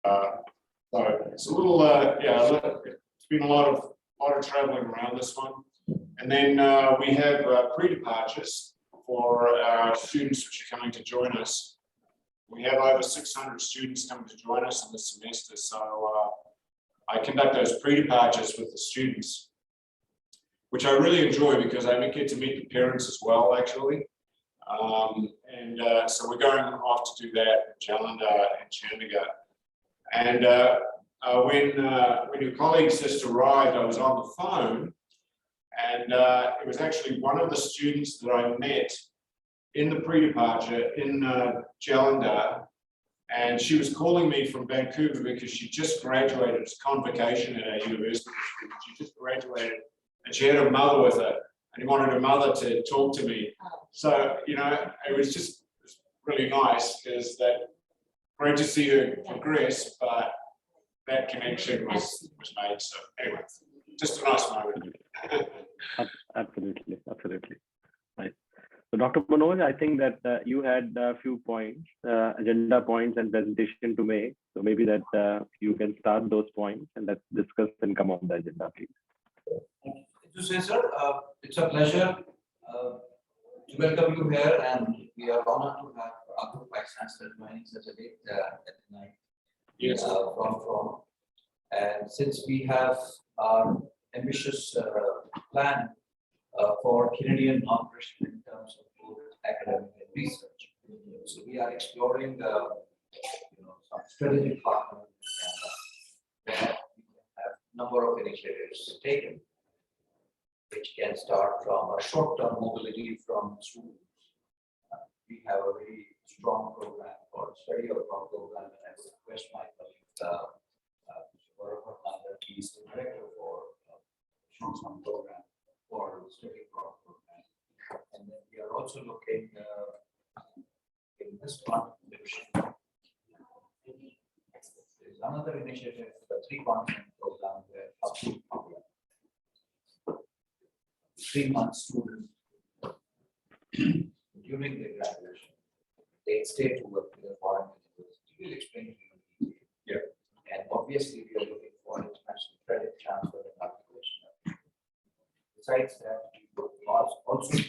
So it's a little, it's been a lot of traveling around this one. And then we have pre-departures for our students which are coming to join us. We have over 600 students coming to join us in this semester. So I conduct those pre-departures with the students, which I really enjoy because I get to meet the parents as well, actually. So we're going off to do that in Jalandhar and Chandigarh. And when your colleagues just arrived, I was on the phone, and it was actually one of the students that I met in the pre-departure in Jalandhar, and she was calling me from Vancouver because she just graduated. It's convocation at our university. She just graduated, and she had her mother with her, and he wanted her mother to talk to me. So, you know, it was just really nice because that great to see her progress, but that connection was made. So anyway, just a nice moment. Absolutely. Right. So Dr. Manoj, I think that you had a few points, agenda points and presentation to make. So maybe that you can start those points and let's discuss and come on the agenda, please. Thank you, sir. It's a pleasure to welcome you here, and we are honored to have our group vice chancellor joining such a late at the night. Yes. From. And since we have our ambitious plan for Canadian operation in terms of both academic and research, so we are exploring some strategic partners where we have a number of initiatives taken, which can start from a short-term mobility from students. We have a very strong program called Study Abroad program, and I would request my colleague, he is the director for short-term program for Study Abroad program. And then we are also looking in this contribution. There is another initiative, the 3-continent program, where up to 3-month students during their graduation, they stay to work with a foreign university. We'll explain to you. Yeah. And obviously, we are looking for international credit transfer and application. Besides that, we will also be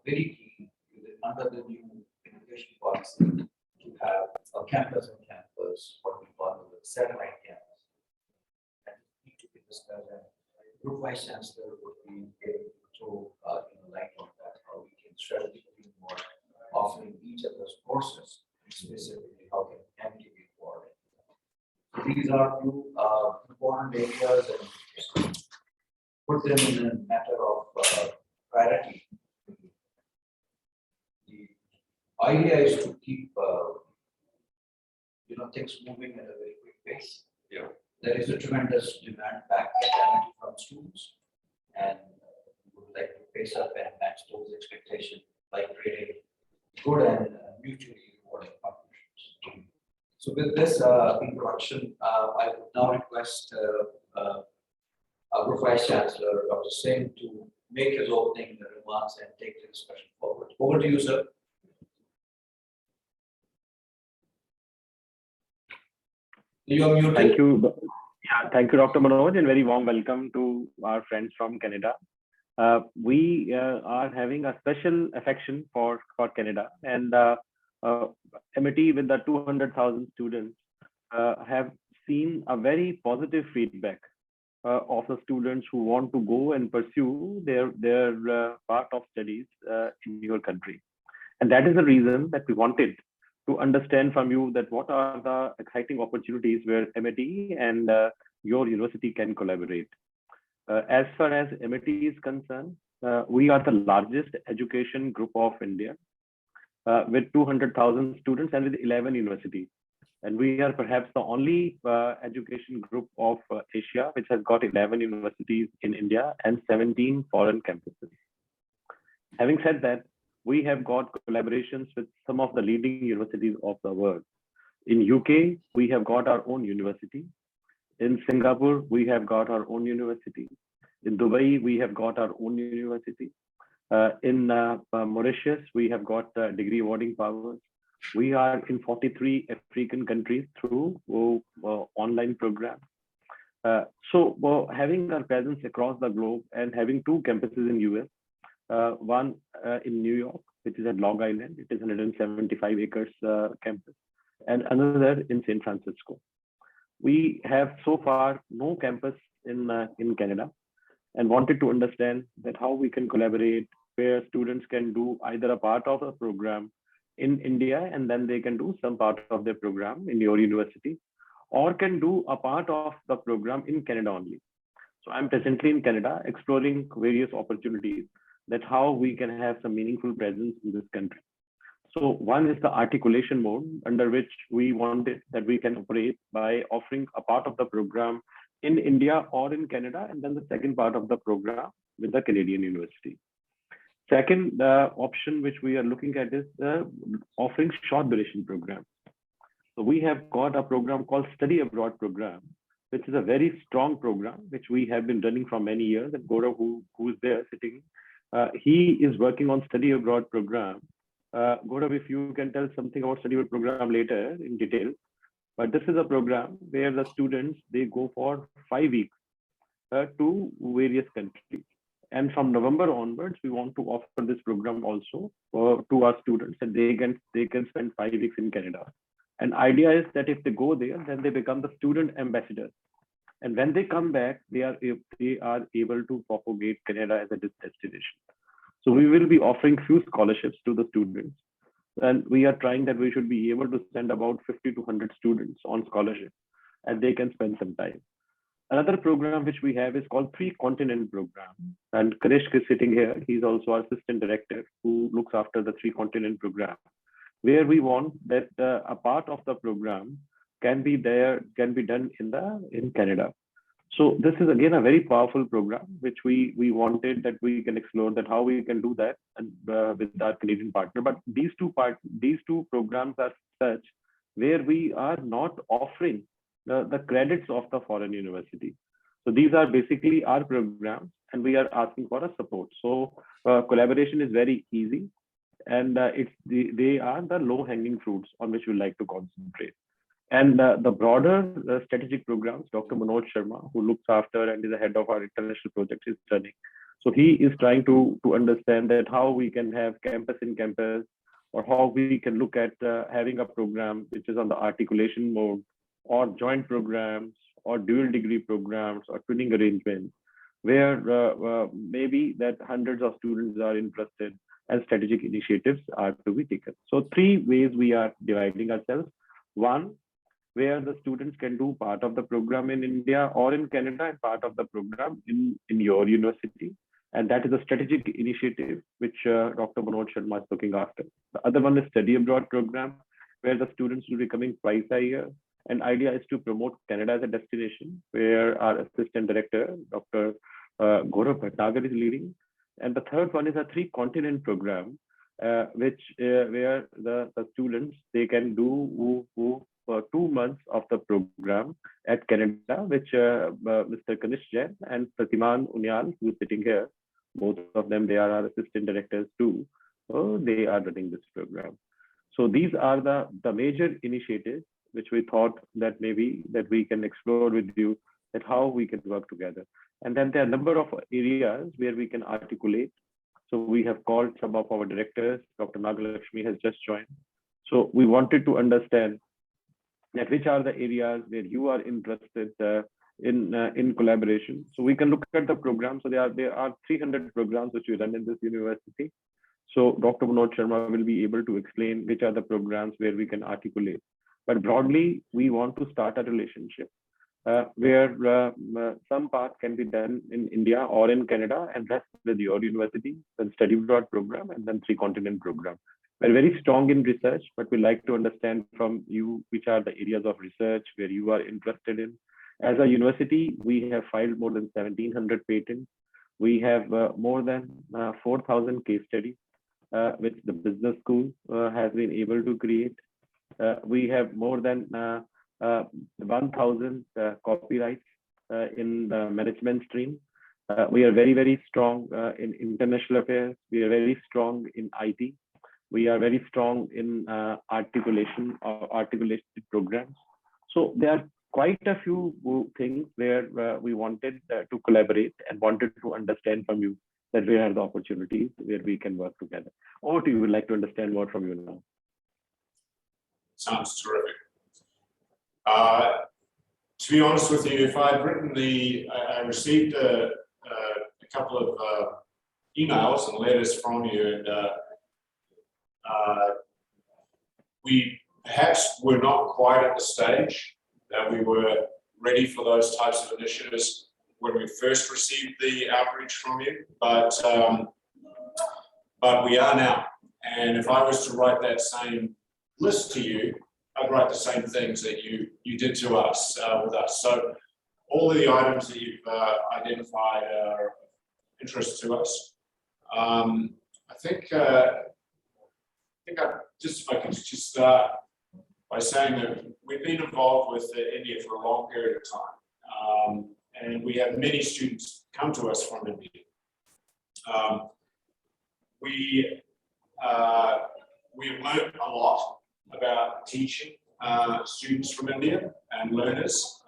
very keen under the new education policy to have a campus on campus, what we call the satellite campus. And need to be discussed. Group vice chancellor would be able to throw light on that, how we can strategically more offering each of those courses, specifically how can MD be forward. These are few important areas and put them in a matter of priority. The idea is to keep things moving at a very quick pace. Yeah. There is a tremendous demand back from students, and we would like to pace up and match those expectations by creating good and mutually rewarding partnerships. So with this introduction, I would now request our Group Vice Chancellor, Dr. Singh, to make his opening remarks and take the discussion forward. Over to you, sir. You are muted. Thank you. Yeah, thank you, Dr. Manoj, and very warm welcome to our friends from Canada. We are having a special affection for Canada, and MIT with the 200,000 students have seen a very positive feedback of the students who want to go and pursue their part of studies in your country. And that is the reason that we wanted to understand from you that what are the exciting opportunities where MIT and your university can collaborate. As far as MIT is concerned, we are the largest education group of India with 200,000 students and with 11 universities. And we are perhaps the only education group of Asia which has got 11 universities in India and 17 foreign campuses. Having said that, we have got collaborations with some of the leading universities of the world. In UK, we have got our own university. In Singapore, we have got our own university. In Dubai, we have got our own university. In Mauritius, we have got degree awarding powers. We are in 43 African countries through online programs. Having our presence across the globe and having two campuses in US, one in New York, which is at Long Island, it is 175 acres campus, and another in San Francisco. We have so far no campus in Canada, and wanted to understand that how we can collaborate, where students can do either a part of a program in India and then they can do some part of their program in your university, or can do a part of the program in Canada only. So I'm presently in Canada exploring various opportunities that how we can have some meaningful presence in this country. So one is the articulation mode, under which we wanted that we can operate by offering a part of the program in India or in Canada, and then the second part of the program with the Canadian university. Second option which we are looking at is offering short duration programs. So we have got a program called Study Abroad program, which is a very strong program, which we have been running for many years. And Gaurav, who is there sitting, he is working on Study Abroad program. Gaurav, if you can tell something about Study Abroad program later in detail. But this is a program where the students, they go for 5 weeks to various countries. And from November onwards, we want to offer this program also to our students, and they can spend 5 weeks in Canada. And idea is that if they go there, then they become the student ambassadors. And when they come back, they are able to propagate Canada as a destination. So we will be offering few scholarships to the students. And we are trying that we should be able to send about 50 to 100 students on scholarship, and they can spend some time. Another program which we have is called Three Continent Program. And Karishk is sitting here. He's also our assistant director who looks after the Three Continent Program, where we want that a part of the program can be done in Canada. So this is again a very powerful program, which we wanted that we can explore that how we can do that with our Canadian partner. But these two programs are such where we are not offering the credits of the foreign university. So these are basically our programs, and we are asking for a support. So collaboration is very easy, and they are the low-hanging fruits on which we like to concentrate. And the broader strategic programs, Dr. Manoj Sharma, who looks after and is the head of our international projects, is running. So he is trying to understand that how we can have campus in campus, or how we can look at having a program which is on the articulation mode, or joint programs, or dual degree programs, or twinning arrangements, where maybe that hundreds of students are interested and strategic initiatives are to be taken. So 3 ways we are dividing ourselves. One, where the students can do part of the program in India or in Canada and part of the program in your university. And that is a strategic initiative which Dr. Manoj Sharma is looking after. The other one is Study Abroad program, where the students will be coming twice a year. And idea is to promote Canada as a destination, where our assistant director, Dr. Gaurav Bhatnagar, is leading. And the third one is a Three Continent program, which where the students, they can do for 2 months of the program at Canada, which Mr. Kanish Jain and Pratiman Unyal, who is sitting here, both of them, they are our assistant directors too. So they are running this program. So these are the major initiatives which we thought that maybe that we can explore with you, that how we can work together. And then there are a number of areas where we can articulate. So we have called some of our directors. Dr. Nagalakshmi has just joined. So we wanted to understand that which are the areas where you are interested in collaboration. So we can look at the program. So there are 300 programs which we run in this university. So Dr. Manoj Sharma will be able to explain which are the programs where we can articulate. But broadly, we want to start a relationship where some part can be done in India or in Canada, and rest with your university, then Study Abroad program, and then Three Continent program. We're very strong in research, but we like to understand from you which are the areas of research where you are interested in. As a university, we have filed more than 1,700 patents. We have more than 4,000 case studies, which the business school has been able to create. We have more than 1,000 copyrights in the management stream. We are very, very strong in international affairs. We are very strong in IT. we are very strong in articulation or articulated programs. So there are quite a few things where we wanted to collaborate and wanted to understand from you that where are the opportunities where we can work together. Or do you would like to understand more from you now? Sounds terrific. To be honest with you, if I'd written I received a couple of emails and letters from you, and we perhaps were not quite at the stage that we were ready for those types of initiatives when we first received the outreach from you, but we are now. And if I was to write that same list to you, I'd write the same things that you did to us with us. So all of the items that you've identified are of interest to us. I think if I could just start by saying that we've been involved with India for a long period of time, and we have many students come to us from India. We've learned a lot about teaching students from India and learners,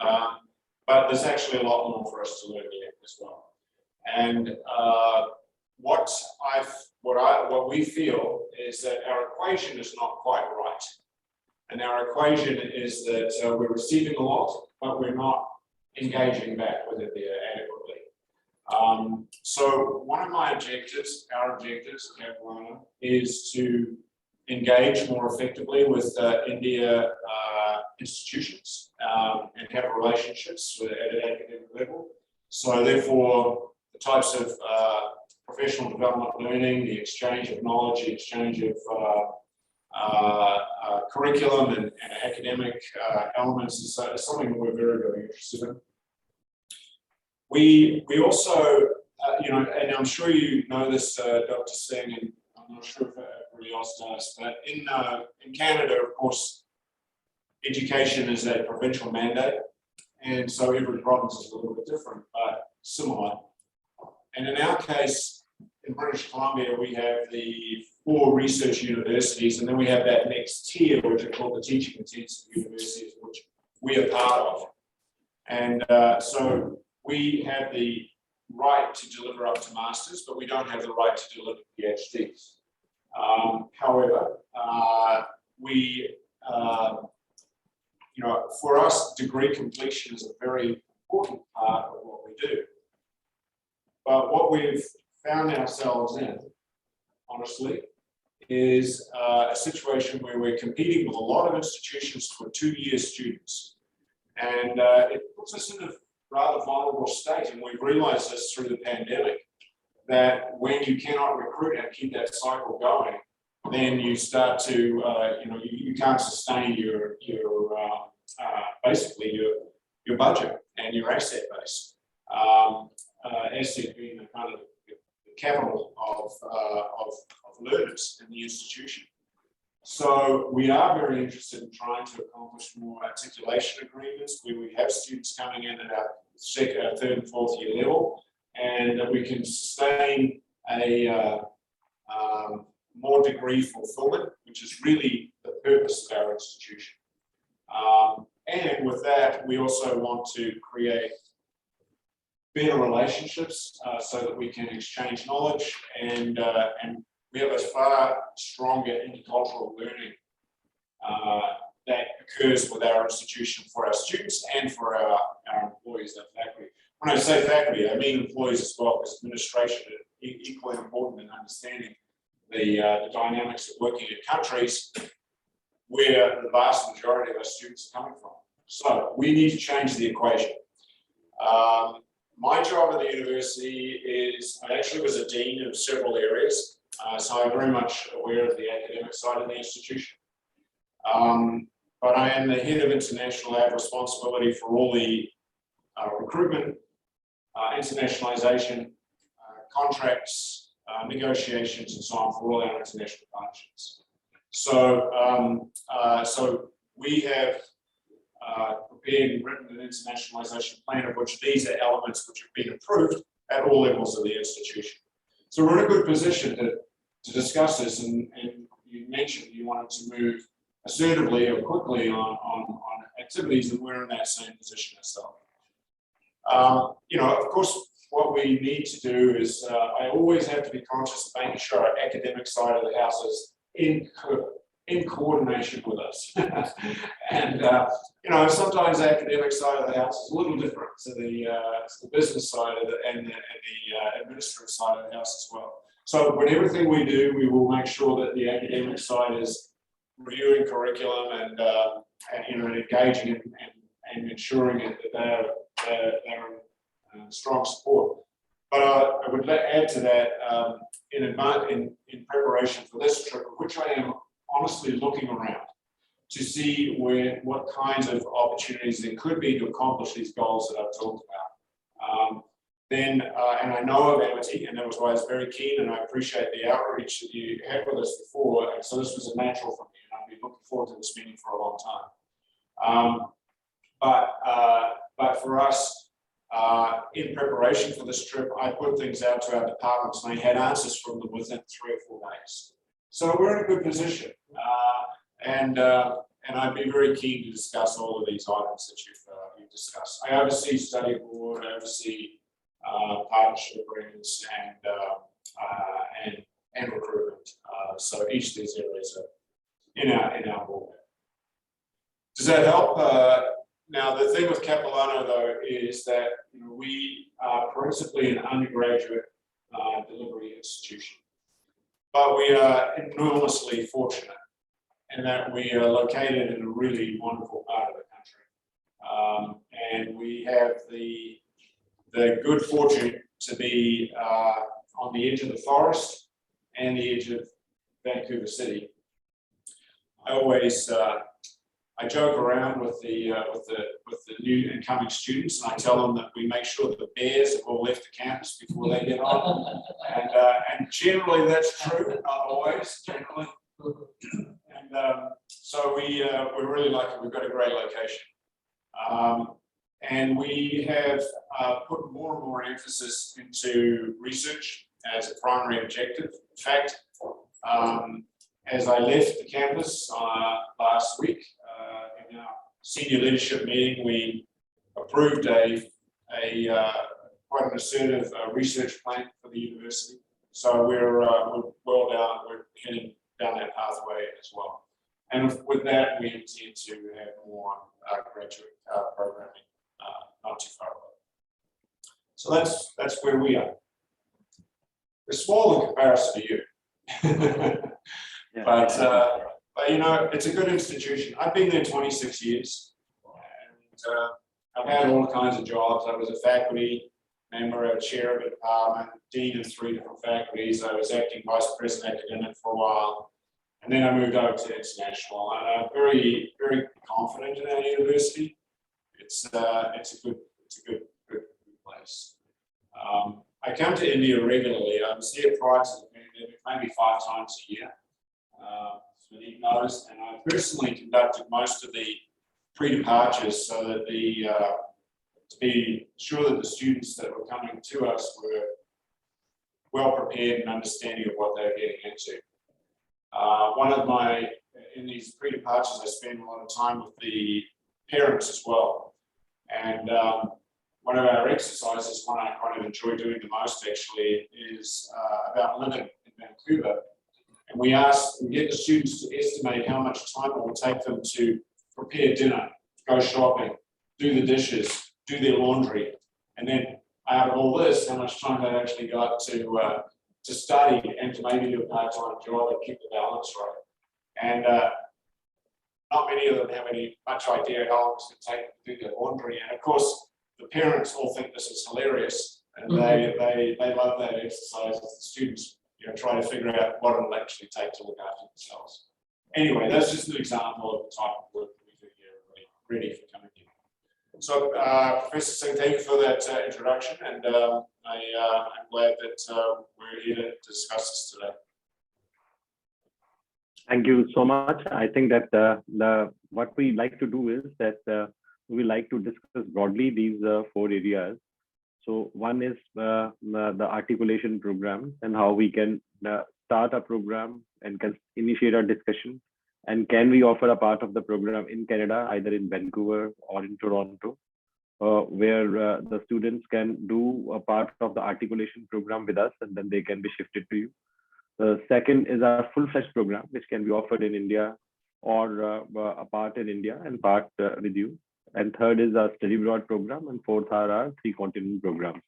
but there's actually a lot more for us to learn here as well. And what we feel is that our equation is not quite right. And our equation is that we're receiving a lot, but we're not engaging back with India adequately. So one of my objectives, our objectives at Capilano, is to engage more effectively with India institutions and have relationships at an academic level. So therefore, the types of professional development learning, the exchange of knowledge, the exchange of curriculum and academic elements is something that we're very, very interested in. We also, and I'm sure you know this, Dr. Singh, and I'm not sure if everybody else does, but in Canada, of course, education is a provincial mandate, and so every province is a little bit different, but similar. And in our case, in British Columbia, we have the 4 research universities, and then we have that next tier, which are called the teaching intensive universities, which we are part of. And so we have the right to deliver up to masters, but we don't have the right to deliver PhDs. However, for us, degree completion is a very important part of what we do. But what we've found ourselves in, honestly, is a situation where we're competing with a lot of institutions for 2-year students. And it puts us in a rather vulnerable state, and we've realized this through the pandemic, that when you cannot recruit and keep that cycle going, then you start to, you can't sustain your basically your budget and your asset base. Asset being the kind of the capital of learners in the institution. So we are very interested in trying to accomplish more articulation agreements where we have students coming in at our 3rd and 4th year level, and that we can sustain a more degree fulfillment, which is really the purpose of our institution. And with that, we also want to create better relationships so that we can exchange knowledge, and we have a far stronger intercultural learning that occurs with our institution for our students and for our employees, our faculty. When I say faculty, I mean employees as well, because administration is equally important in understanding the dynamics of working in countries where the vast majority of our students are coming from. So we need to change the equation. My job at the university is, I actually was a dean of several areas, so I'm very much aware of the academic side of the institution. But I am the head of international. I have responsibility for all the recruitment, internationalization, contracts, negotiations, and so on for all our international partnerships. So, so we have prepared and written an internationalization plan, of which these are elements which have been approved at all levels of the institution. So we're in a good position to discuss this, and you mentioned you wanted to move assertively or quickly on activities, and we're in that same position ourselves. Of course, what we need to do is I always have to be conscious of making sure our academic side of the house is in coordination with us. And sometimes the academic side of the house is a little different to the business side of and the administrative side of the house as well. So with everything we do, we will make sure that the academic side is reviewing curriculum and engaging and ensuring that they're in strong support. But I would add to that in preparation for this trip, which I am honestly looking around to see what kinds of opportunities there could be to accomplish these goals that I've talked about. And I know of Amity, and that was why I was very keen, and I appreciate the outreach that you had with us before. And so this was a natural for me, and I've been looking forward to this meeting for a long time. But for us, in preparation for this trip, I put things out to our departments, and I had answers from them within 3 or 4 days. So we're in a good position, and I'd be very keen to discuss all of these items that you've discussed. I oversee study abroad, I oversee partnership agreements and recruitment. So each of these areas are in our board. Does that help? Now the thing with Capilano though is that we are principally an undergraduate delivery institution, but we are enormously fortunate in that we are located in a really wonderful part of the country, and we have the good fortune to be on the edge of the forest and the edge of Vancouver City. I joke around with the new incoming students, and I tell them that we make sure that the bears have all left the campus before they get on, and generally that's true, not always, generally. And so we're really lucky. We've got a great location. And we have put more and more emphasis into research as a primary objective. In fact, as I left the campus last week, in our senior leadership meeting, we approved a quite an assertive research plan for the university. So we're well down. We're heading down that pathway as well. And with that, we intend to have more graduate programming not too far away. So that's where we are. We're small in comparison to you. But it's a good institution. I've been there 26 years, and I've had all kinds of jobs. I was a faculty member, a chair of a department, dean of 3 different faculties. I was acting vice president academic for a while, and then I moved over to international. And I'm very, very confident in our university. It's a good place. I come to India regularly. I was here prior to the pandemic, maybe 5 times a year. Many knows, and I personally conducted most of the pre-departures so that to be sure that the students that were coming to us were well prepared and understanding of what they were getting into. In these pre-departures, I spend a lot of time with the parents as well. And one of our exercises, one I kind of enjoy doing the most actually, is about living in Vancouver. And we get the students to estimate how much time it will take them to prepare dinner, go shopping, do the dishes, do their laundry, and then out of all this, how much time they've actually got to study and to maybe do a part-time job and keep the balance right. And not many of them have much idea how long it's going to take to do their laundry. And of course, the parents all think this is hilarious, and they love that exercise as the students try to figure out what it'll actually take to look after themselves. Anyway, that's just an example of the type of work that we do here, ready for coming in. So, Professor Singh, thank you for that introduction, and I'm glad that we're here to discuss this today. Thank you so much. I think that what we like to do is that we like to discuss broadly these 4 areas. So one is the articulation program and how we can start a program and can initiate a discussion. And can we offer a part of the program in Canada, either in Vancouver or in Toronto, where the students can do a part of the articulation program with us, and then they can be shifted to you. The second is our full-fledged program, which can be offered in India or a part in India and part with you. And third is our study abroad program, and fourth are our 3-continent programs.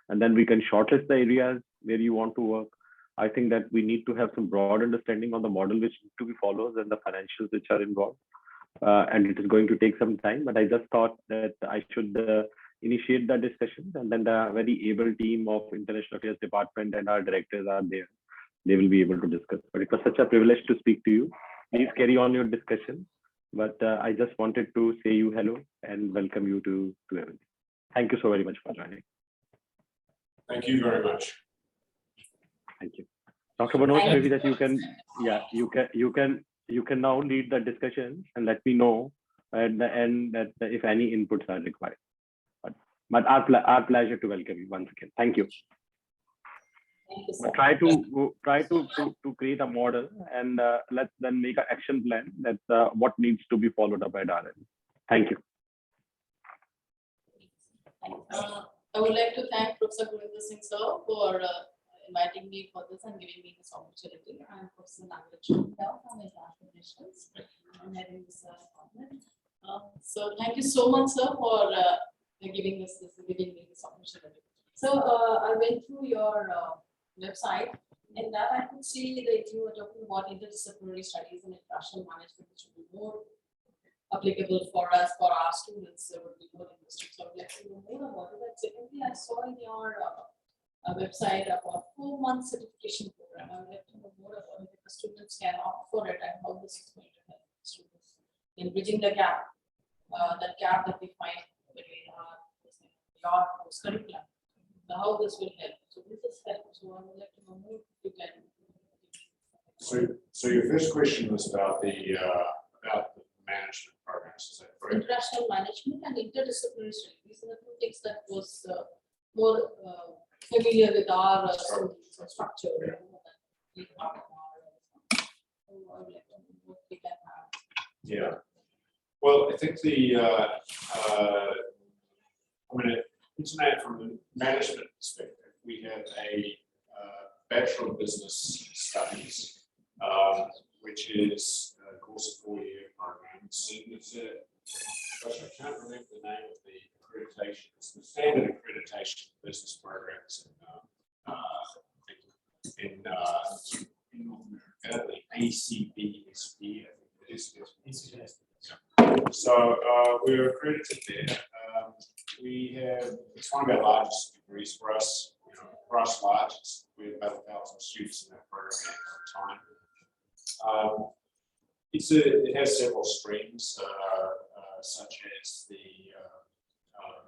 And then we can shortlist the areas where you want to work. I think that we need to have some broad understanding on the model which need to be followed and the financials which are involved. And it is going to take some time, but I just thought that I should initiate the discussions, and then the very able team of International Affairs Department and our directors are there. They will be able to discuss. But it was such a privilege to speak to you. Please carry on your discussion. But I just wanted to say you hello and welcome you to everything. Thank you so very much for joining. Thank you very much. Thank you. Dr. Manoj, maybe that you can, yeah, you can now lead the discussion and let me know at the end that if any inputs are required. But our pleasure to welcome you once again. Thank you. Thank you, sir. Try to create a model, and let's then make an action plan. That's what needs to be followed up at our end. Thank you. I would like to thank Professor Gurinder Singh sir for inviting me for this and giving me this opportunity. I'm Professor Nagaraj from International Relations and having this appointment. So thank you so much, sir, for giving me this opportunity. So I went through your website, and that I could see that you were talking about interdisciplinary studies and international management, which would be more applicable for us, for our students. There would be more interesting. So I would like to know more about it. And secondly, I saw in your website about 4-month certification program. I would like to know more about it. If the students can opt for it and how this is going to help the students in bridging the gap, that gap that we find between your course curriculum. How this will help. So this is helpful. So I would like to know more if you can. So your first question was about the management programs, is that correct? International management and interdisciplinary studies. These are the two things that was more familiar with our structure. Yeah. Well, I think from the management perspective, we have a Bachelor of Business Studies, which is of course a 4-year program. I can't remember the name of the accreditation. It's the standard accreditation business programs in North America, the ACBSB. I think it is. So we're accredited there. It's one of our largest degrees for us. For us, largest. We have about 1,000 students in that program at the time. It has several streams, such as the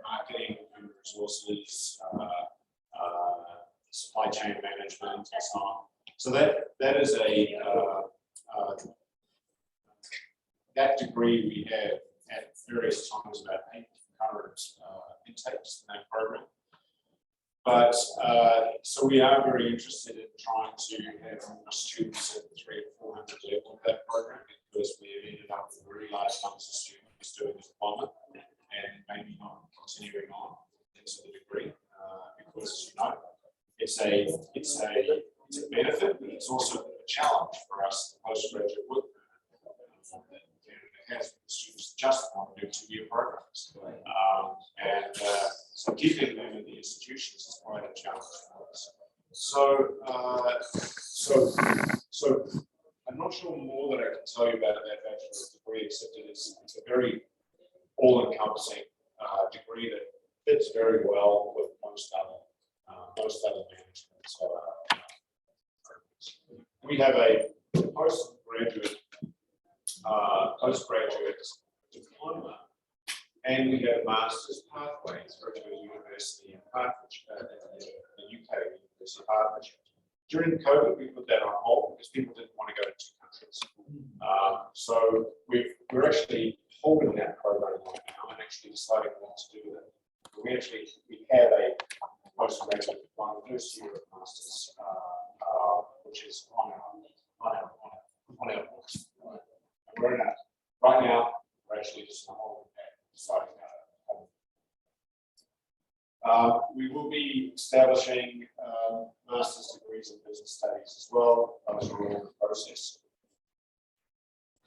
marketing, human resources, supply chain management, and so on. So that is that degree we have at various times about 8 concurrent intakes in that program. But so we are very interested in trying to have more students at 300 or 400 level of that program, because we have ended up with very large numbers of students doing the diploma and maybe not continuing on into the degree, because it's a benefit, but it's also a challenge for us, the postgraduate work that has students just want to do 2-year programs. So keeping them in the institutions is quite a challenge for us. So I'm not sure more that I can tell you about that bachelor's degree, except it's a very all-encompassing degree that fits very well with most other management. We have a postgraduate diploma, and we have master's pathways for a university in Hertfordshire, the UK University of Hertfordshire. During COVID, we put that on hold because people didn't want to go to 2 countries. So we're actually holding that program right now and actually deciding what to do with it. We have a postgraduate diploma, first year of masters, which is on our We will be establishing master's degrees in business studies as well. Those are all in the process.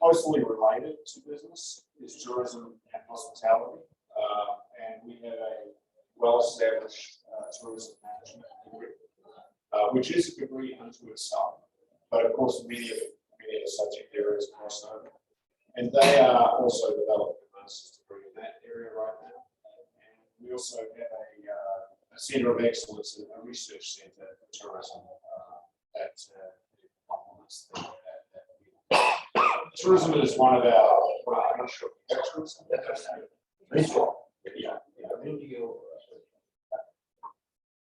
Closely related to business is tourism and hospitality. And we have a well-established tourism management degree, which is a degree unto itself. But of course, many of the subject areas cross over. And they are also developing a master's degree in that area right now. And we also have a centre of excellence, a research centre for tourism that complements that. Tourism is one of our, well, I'm not sure, tourism. Very strong. Yeah. Yeah.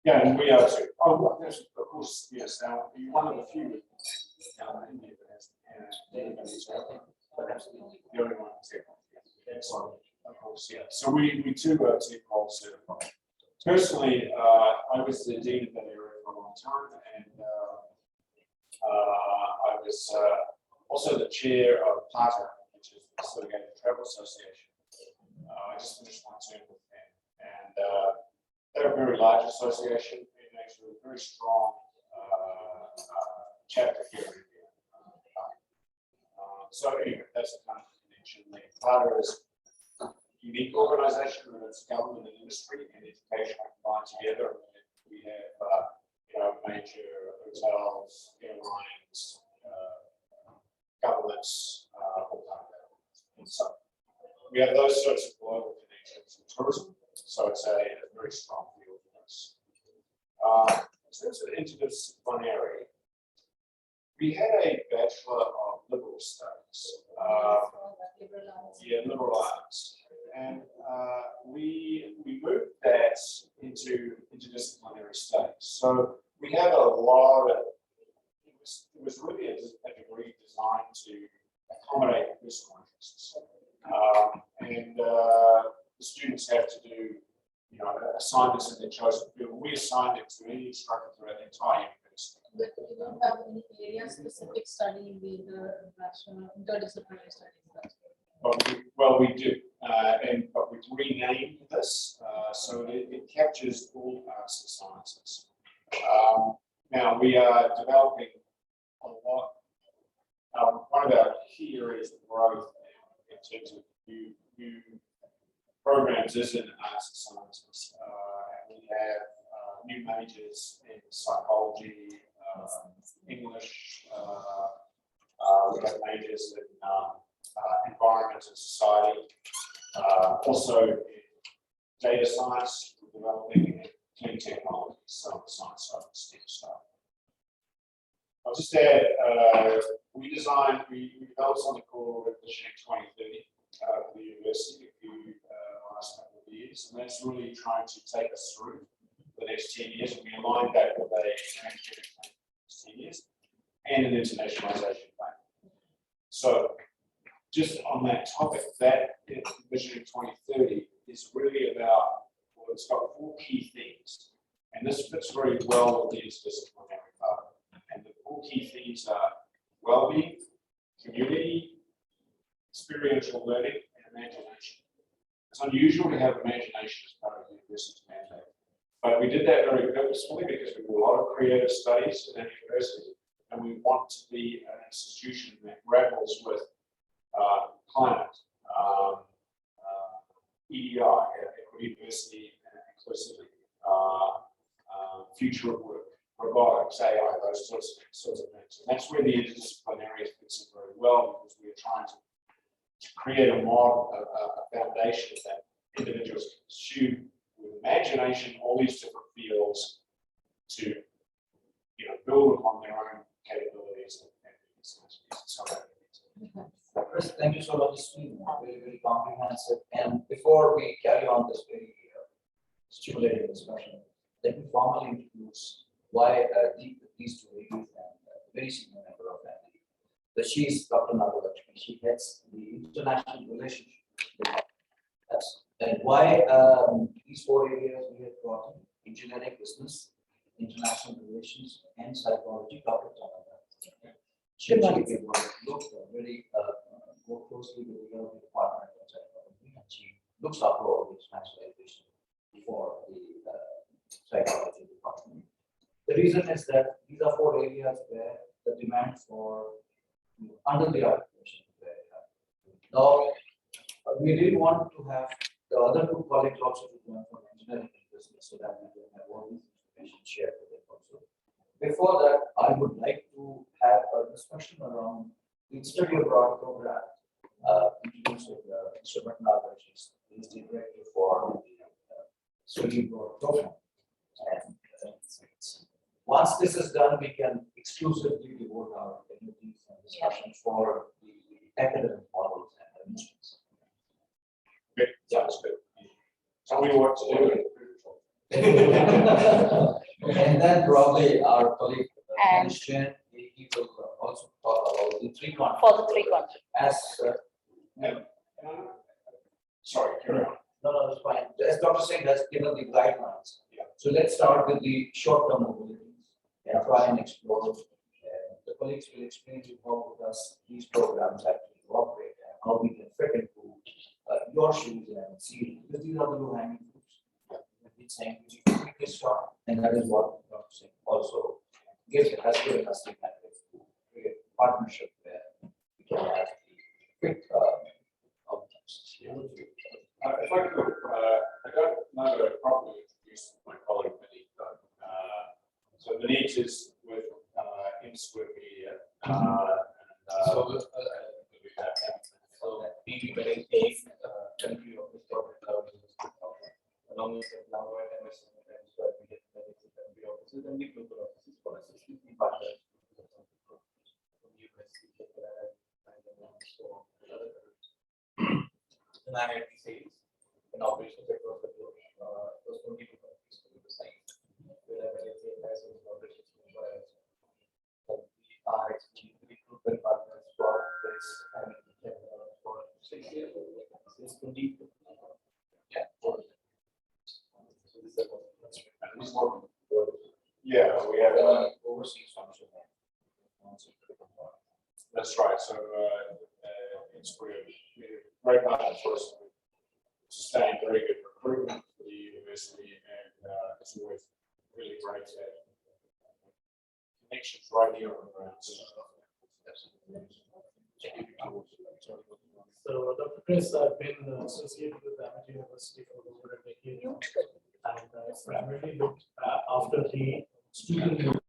Yeah, and we are too. Oh, well, there's, of course, yes, now, you're one of the few in India that has, the only one that's here. Excellent. Of course, yeah. So we too are TechColl certified. Personally, I was the dean of that area for a long time, and I was also the chair of PATA, which is the Associated Travel Association. I just finished my term with them, and they're a very large association and actually a very strong chapter here in India. So anyway, that's the kind of connection. The PATA is a unique organisation that it's government and industry and education combined together. We have major hotels, airlines, governments, all kind of that. And so we have those sorts of global connections in tourism. So it's a very strong field for us. In terms of interdisciplinary, we had a Bachelor of Liberal Studies. Liberal arts. And we moved that into interdisciplinary studies. So we have a lot of, it was really a degree designed to accommodate personal interests. And the students have to do, assignments in their chosen field. We assigned it to any instructor throughout the entire university. But you don't have any area-specific study in the interdisciplinary studies. Well, we do, but we've renamed this, so it captures all arts and sciences. Now we are developing a lot. One of our key areas of growth in terms of new programs is in arts and sciences. And we have new majors in psychology, English. We have majors in environment and society. Also in data science, we're developing clean technology, so science side, STEM stuff. I'll just add, we developed something called Vision 2030 for the university a few last couple of years, and that's really trying to take us through the next 10 years. And we aligned that with a transformation plan for 10 years and an internationalization plan. So just on that topic, that Vision 2030 is really about, well, it's got 4 key themes, and this fits very well with the interdisciplinary part. And the 4 key themes are well-being, community, experiential learning, and imagination. It's unusual to have imagination as part of the university mandate, but we did that very purposefully because we do a lot of creative studies in our university, and we want to be an institution that grapples with climate, EDI, equity, diversity, and inclusivity, future of work, robotics, AI, those sorts of things. And that's where the interdisciplinary fits in very well, because we are trying to create a model, a foundation that individuals can pursue with imagination, all these different fields to build upon their own capabilities and so on. Chris, thank you so much. It's been very, very comprehensive. And before we carry on this very stimulating discussion, let me formally introduce why these two ladies and a very senior member of that. So she is Dr. Nagalakshmi. She heads the international relationship. And why these 4 areas we have brought in: engineering, business, international relations, and psychology. Dr. Chandra. She actually look very more closely with the development department of psychology, and she looks after all these transformation for the psychology department. The reason is that these are 4 areas where the demand for under the occupation is very high. Now, we didn't want to have the other 2 colleagues also to learn from engineering and business so that we can have all this information shared with them also. Before that, I would like to have a discussion around the study abroad program introduced with Mr. Bhatnagar, who is the director for the study abroad program. And once this is done, we can exclusively devote our energies and discussion for the academic models and dimensions. Okay, sounds good. Tell me what to do. And then probably our colleague, And- Christian, he will also talk about the 3 countries. For the 3 countries. As, Sorry, carry on. no, it's fine. As Dr. Singh has given the guidelines. Yeah. So let's start with the short-term mobilities and try and explore. The colleagues will explain to you how does these programs actually operate and how we can fit into your shoes and see, because these are the low-hanging fruits. We've saying we quickly start, and that is what Dr. Singh also has given us the benefit to create partnership where we can have the quick outcomes. If I could, I don't know that I properly introduced my colleague Manit, though. So Manit is with IMSWIP Media. So we manage the country of this corporate cloud along with the cloud and MS and so we get manage the country offices and the global offices for assisting the partners from US, so other countries. And I had the sales and operations across the globe. Those 22 countries to be precise. Where I manage the entire sales and operations environment. We are actually recruitment partners for this and for 6 years. Since 20. Yeah. So this is about Yeah, we have, Overseas function. that's right, so, it's great partner for us. Sustained very good recruitment for the university and, it's always really great to have connections right here on the ground. So, Dr. Chris, I've been associated with Ahmed University for over a decade now, and primarily looked after the student